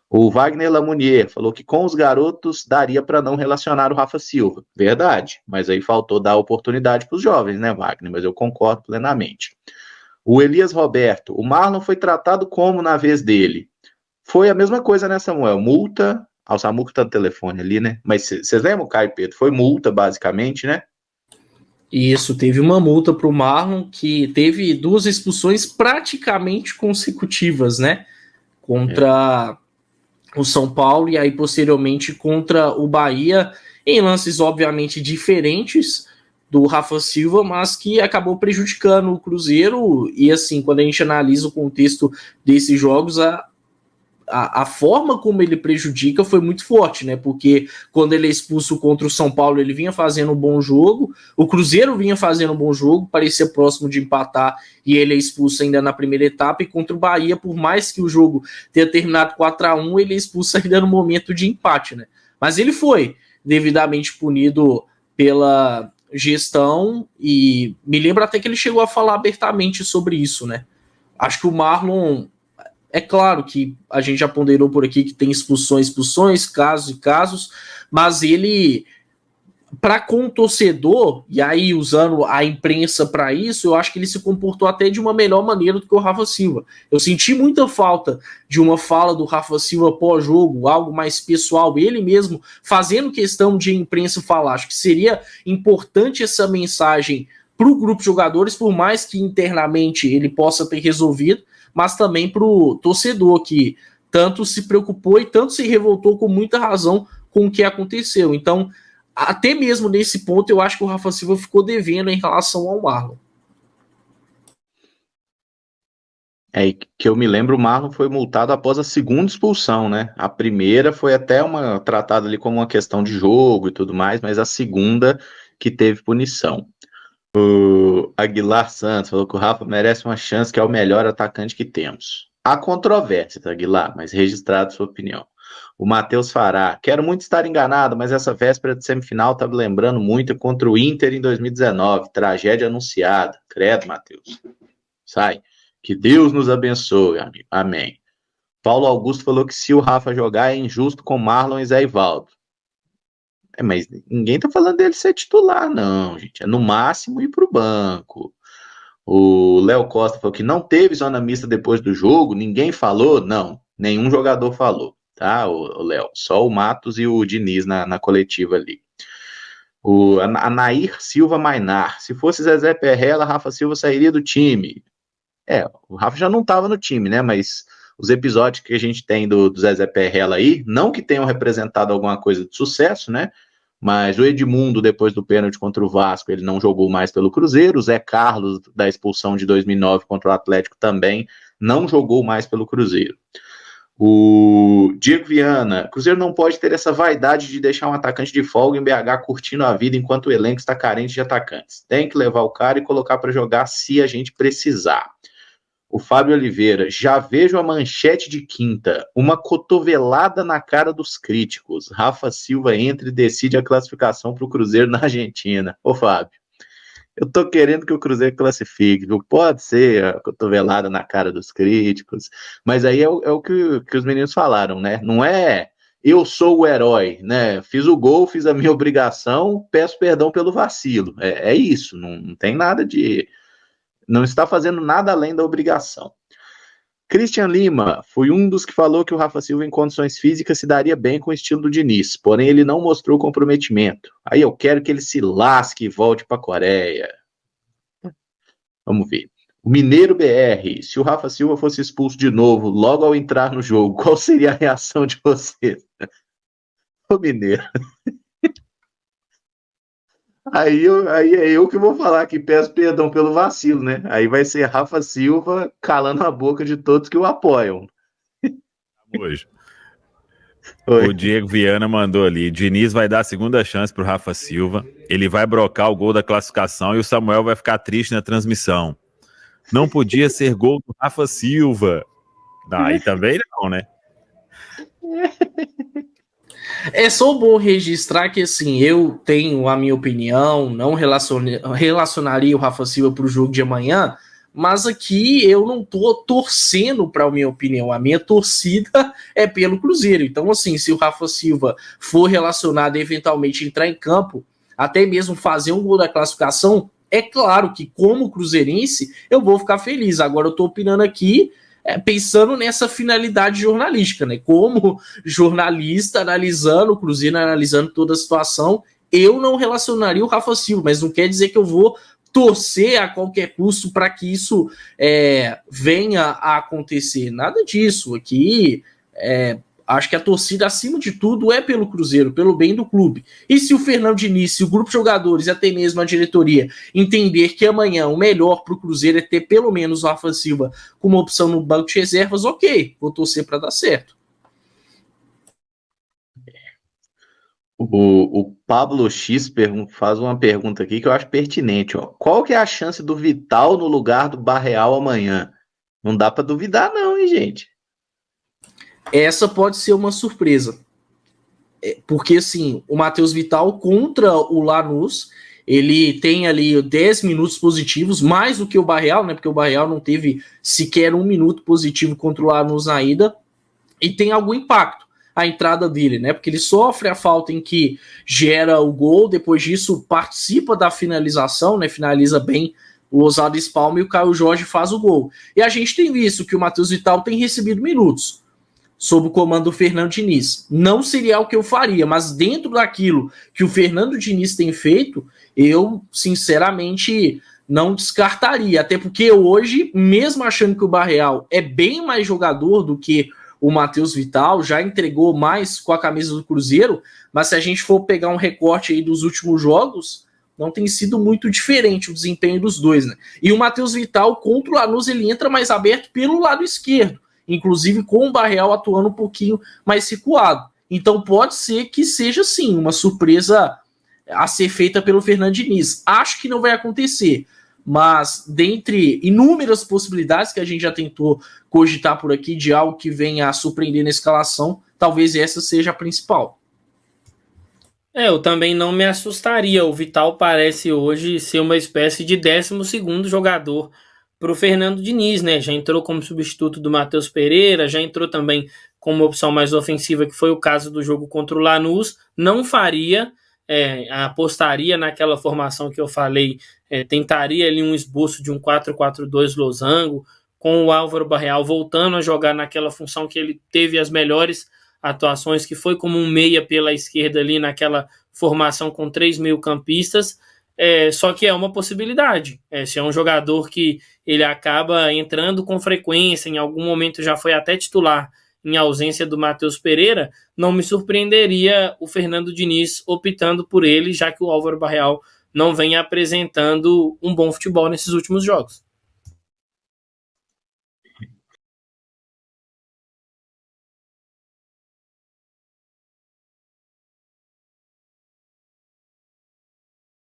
O Wagner Lamounier falou que com os garotos daria para não relacionar o Rafa Silva. Verdade, mas aí faltou dar oportunidade para os jovens, né, Wagner? Mas eu concordo plenamente. O Elias Roberto, o Marlon foi tratado como na vez dele? Foi a mesma coisa, né, Samuel? Multa, o Samuco tá no telefone ali, né? Mas vocês lembram, Caio e Pedro? Foi multa, basicamente, né? Isso, teve uma multa para o Marlon, que teve 2 expulsões praticamente consecutivas, né? Contra o São Paulo e aí posteriormente contra o Bahia, em lances obviamente diferentes do Rafa Silva, mas que acabou prejudicando o Cruzeiro. E assim, quando a gente analisa o contexto desses jogos, a forma como ele prejudica foi muito forte, né? Porque quando ele é expulso contra o São Paulo, ele vinha fazendo um bom jogo, o Cruzeiro vinha fazendo um bom jogo, parecia próximo de empatar, e ele é expulso ainda na primeira etapa. E contra o Bahia, por mais que o jogo tenha terminado 4-1, ele é expulso ainda no momento de empate, né? Mas ele foi devidamente punido pela gestão, e me lembro até que ele chegou a falar abertamente sobre isso, né? Acho que o Marlon, é claro que a gente já ponderou por aqui que tem expulsões, casos e casos, mas ele, para com o torcedor, e aí usando a imprensa para isso, eu acho que ele se comportou até de uma melhor maneira do que o Rafa Silva. Eu senti muita falta de uma fala do Rafa Silva pós-jogo, algo mais pessoal, ele mesmo fazendo questão de a imprensa falar. Acho que seria importante essa mensagem para o grupo de jogadores, por mais que internamente ele possa ter resolvido, mas também para o torcedor, que tanto se preocupou e tanto se revoltou com muita razão com o que aconteceu. Então, até mesmo nesse ponto, eu acho que o Rafa Silva ficou devendo em relação ao Marlon. Que eu me lembro, o Marlon foi multado após a segunda expulsão, né? A primeira foi até tratada ali como uma questão de jogo e tudo mais, mas a segunda que teve punição. O Aguilar Santos falou que o Rafa merece uma chance, que é o melhor atacante que temos. Há controvérsia, Aguilar, mas registrado sua opinião. O Matheus Fará, quero muito estar enganado, mas essa véspera de semifinal tá me lembrando muito contra o Inter em 2019, tragédia anunciada. Credo, Matheus. Sai. Que Deus nos abençoe, amigo. Amém. Paulo Augusto falou que se o Rafa jogar é injusto com Marlon e Zé Ivaldo. Mas ninguém tá falando dele ser titular, não, gente. É no máximo ir pro banco. O Léo Costa falou que não teve zona mista depois do jogo, ninguém falou? Não, nenhum jogador falou, tá, o Léo? Só o Matos e o Diniz na coletiva ali. A Nair Silva Mainar, se fosse Zezé Perrella, Rafa Silva sairia do time. O Rafa já não estava no time, né, mas os episódios que a gente tem do Zezé Perrella aí, não que tenham representado alguma coisa de sucesso, né, mas o Edmundo, depois do pênalti contra o Vasco, ele não jogou mais pelo Cruzeiro. O Zé Carlos, da expulsão de 2009 contra o Atlético, também não jogou mais pelo Cruzeiro. O Diego Viana, Cruzeiro não pode ter essa vaidade de deixar um atacante de folga em BH curtindo a vida enquanto o elenco está carente de atacantes. Tem que levar o cara e colocar para jogar se a gente precisar. O Fábio Oliveira, já vejo a manchete de quinta, uma cotovelada na cara dos críticos. Rafa Silva entra e decide a classificação para o Cruzeiro na Argentina. Ô Fábio, eu tô querendo que o Cruzeiro classifique, viu? Pode ser a cotovelada na cara dos críticos, mas aí é o que os meninos falaram, né? Não é eu sou o herói, né? Fiz o gol, fiz a minha obrigação, peço perdão pelo vacilo. É isso, não tem nada de... Não está fazendo nada além da obrigação. Christian Lima foi um dos que falou que o Rafa Silva em condições físicas se daria bem com o estilo do Diniz, porém ele não mostrou comprometimento. Aí eu quero que ele se lasque e volte para a Coreia. Vamos ver. O Mineiro BR, se o Rafa Silva fosse expulso de novo logo ao entrar no jogo, qual seria a reação de vocês? Ô Mineiro. Aí é eu que vou falar que peço perdão pelo vacilo, né? Aí vai ser Rafa Silva calando a boca de todos que o apoiam. Hoje. O Diego Viana mandou ali, Diniz vai dar a segunda chance pro Rafa Silva, ele vai brocar o gol da classificação e o Samuel vai ficar triste na transmissão. Não podia ser gol do Rafa Silva. Aí também não, né? É só bom registrar que, assim, eu tenho a minha opinião, não relacionaria o Rafa Silva para o jogo de amanhã, mas aqui eu não tô torcendo para a minha opinião. A minha torcida é pelo Cruzeiro. Então, assim, se o Rafa Silva for relacionado e eventualmente entrar em campo, até mesmo fazer um gol da classificação, é claro que, como cruzeirense, eu vou ficar feliz. Agora, eu tô opinando aqui pensando nessa finalidade jornalística, né? Como jornalista, analisando o Cruzeiro, analisando toda a situação, eu não relacionaria o Rafa Silva, mas não quer dizer que eu vou torcer a qualquer custo para que isso venha a acontecer. Nada disso. Aqui, acho que a torcida, acima de tudo, é pelo Cruzeiro, pelo bem do clube. E se o Fernando Diniz, se o grupo de jogadores e até mesmo a diretoria entender que amanhã o melhor para o Cruzeiro é ter pelo menos o Rafa Silva como opção no banco de reservas, ok, vou torcer para dar certo. O Pablo X faz uma pergunta aqui que eu acho pertinente. Ó. Qual que é a chance do Vital no lugar do Barreal amanhã? Não dá para duvidar não, hein, gente? Essa pode ser uma surpresa. Porque, assim, o Matheus Vital contra o Lanús, ele tem ali 10 minutos positivos, mais do que o Barreal, né? Porque o Barreal não teve sequer 1 minuto positivo contra o Lanús na ida, e tem algum impacto a entrada dele, né? Porque ele sofre a falta em que gera o gol, depois disso participa da finalização, né? Finaliza bem o Osado espalma e o Caio Jorge faz o gol. E a gente tem visto que o Matheus Vital tem recebido minutos sob o comando do Fernando Diniz. Não seria o que eu faria, mas dentro daquilo que o Fernando Diniz tem feito, eu, sinceramente, não descartaria. Até porque hoje, mesmo achando que o Barreal é bem mais jogador do que o Matheus Vital, já entregou mais com a camisa do Cruzeiro, mas se a gente for pegar um recorte aí dos últimos jogos, não tem sido muito diferente o desempenho dos dois, né? E o Matheus Vital contra o Lanús, ele entra mais aberto pelo lado esquerdo, inclusive com o Barreal atuando um pouquinho mais recuado. Então pode ser que seja, sim, uma surpresa a ser feita pelo Fernando Diniz. Acho que não vai acontecer, mas dentre inúmeras possibilidades que a gente já tentou cogitar por aqui de algo que venha a surpreender na escalação, talvez essa seja a principal. Eu também não me assustaria. O Vital parece hoje ser uma espécie de 12º jogador para o Fernando Diniz, né? Já entrou como substituto do Matheus Pereira, já entrou também como opção mais ofensiva, que foi o caso do jogo contra o Lanús. Não faria, apostaria naquela formação que eu falei, tentaria ali um esboço de um 4-4-2 losango, com o Álvaro Barreal voltando a jogar naquela função que ele teve as melhores atuações, que foi como um meia pela esquerda ali naquela formação com 3 meio-campistas. Só que é uma possibilidade. Se é um jogador que ele acaba entrando com frequência, em algum momento já foi até titular em ausência do Matheus Pereira, não me surpreenderia o Fernando Diniz optando por ele, já que o Álvaro Barreal não vem apresentando um bom futebol nesses últimos jogos.